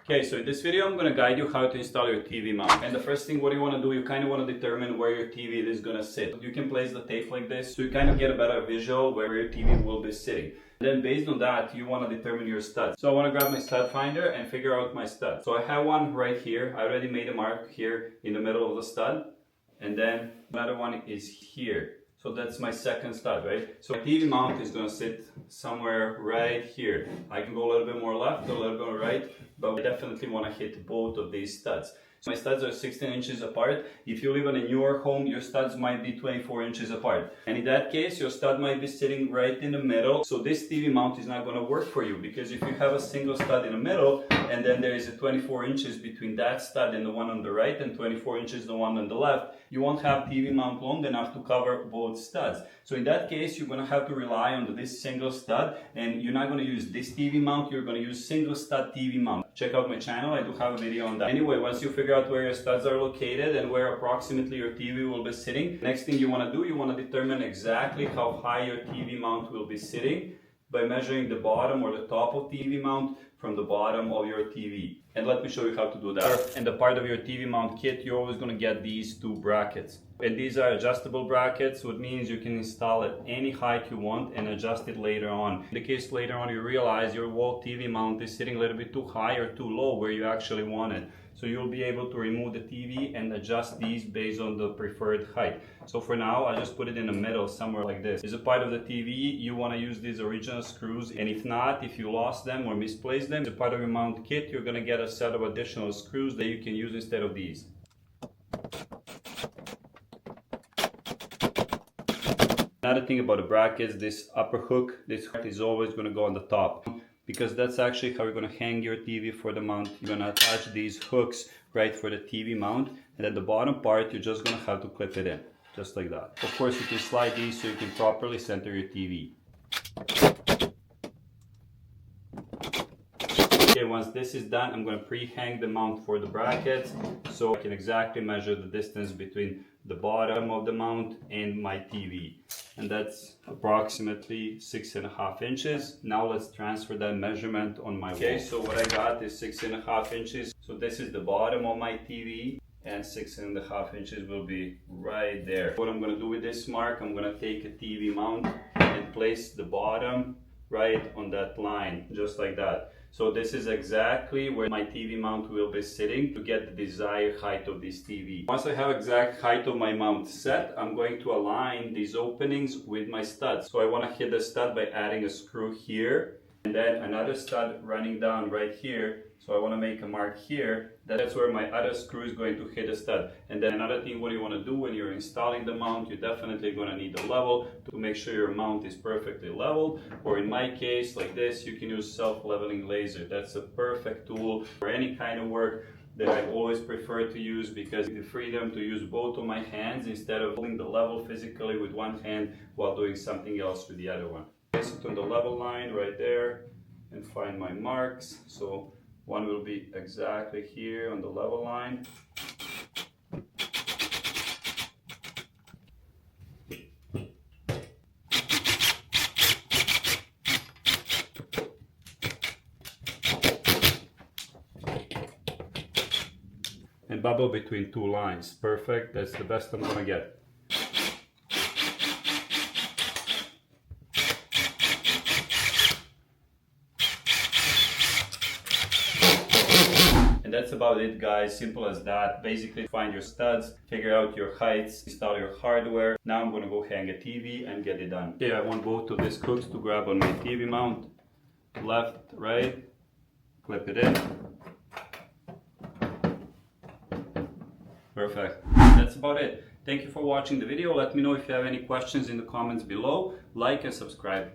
Okay, so in this video I'm going to guide you how to install your TV mount. And the first thing, what you want to do, you kind of want to determine where your TV is going to sit. You can place the tape like this, so you kind of get a better visual where your TV will be sitting. Then based on that, you want to determine your studs. So I want to grab my stud finder and figure out my stud. So I have one right here. I already made a mark here in the middle of the stud. And then another one is here. So that's my second stud, right? So my TV mount is going to sit somewhere right here. I can go a little bit more left, a little bit more right, but I definitely want to hit both of these studs. So my studs are 16 inches apart. If you live in a newer home, your studs might be 24 inches apart. And in that case, your stud might be sitting right in the middle. So this TV mount is not going to work for you, because if you have a single stud in the middle, and then there is a 24 inches between that stud and the one on the right, and 24 inches the one on the left, you won't have TV mount long enough to cover both studs. So in that case, you're going to have to rely on this single stud, and you're not going to use this TV mount, you're going to use single stud TV mount. Check out my channel, I do have a video on that. Anyway, once you figure out where your studs are located and where approximately your TV will be sitting, next thing you want to do, you want to determine exactly how high your TV mount will be sitting by measuring the bottom or the top of TV mount from the bottom of your TV. And let me show you how to do that. And the part of your TV mount kit, you're always going to get these two brackets. And these are adjustable brackets, which means you can install it any height you want and adjust it later on. In the case later on you realize your wall TV mount is sitting a little bit too high or too low where you actually want it. So you'll be able to remove the TV and adjust these based on the preferred height. So for now, I just put it in the middle, somewhere like this. As a part of the TV, you want to use these original screws, and if not, if you lost them or misplaced them, as a part of your mount kit, you're going to get a set of additional screws that you can use instead of these. Another thing about the brackets, this upper hook, this hook is always going to go on the top, because that's actually how you're going to hang your TV for the mount. You're going to attach these hooks right for the TV mount, and at the bottom part you're just going to have to clip it in, just like that. Of course you can slide these so you can properly center your TV. Okay, once this is done, I'm going to pre-hang the mount for the brackets so I can exactly measure the distance between the bottom of the mount and my TV. And that's approximately 6.5 inches. Now let's transfer that measurement on my wall. Okay, so what I got is 6.5 inches. So this is the bottom of my TV, and 6.5 inches will be right there. What I'm going to do with this mark, I'm going to take a TV mount and place the bottom right on that line, just like that. So this is exactly where my TV mount will be sitting to get the desired height of this TV. Once I have exact height of my mount set, I'm going to align these openings with my studs. So I want to hit the stud by adding a screw here, and then another stud running down right here. So I want to make a mark here. That's where my other screw is going to hit the stud. And then another thing, what you want to do when you're installing the mount, you're definitely going to need a level to make sure your mount is perfectly leveled. Or in my case, like this, you can use self-leveling laser. That's a perfect tool for any kind of work that I always prefer to use, because the freedom to use both of my hands instead of holding the level physically with one hand while doing something else with the other one. Place it on the level line right there and find my marks. So one will be exactly here on the level line. And bubble between two lines. Perfect, that's the best I'm gonna get. That's about it, guys. Simple as that. Basically find your studs, figure out your heights, install your hardware. Now I'm gonna go hang a TV and get it done. Okay, I want both of these hooks to grab on my TV mount. Left, right, clip it in. Perfect. That's about it. Thank you for watching the video. Let me know if you have any questions in the comments below. Like and subscribe.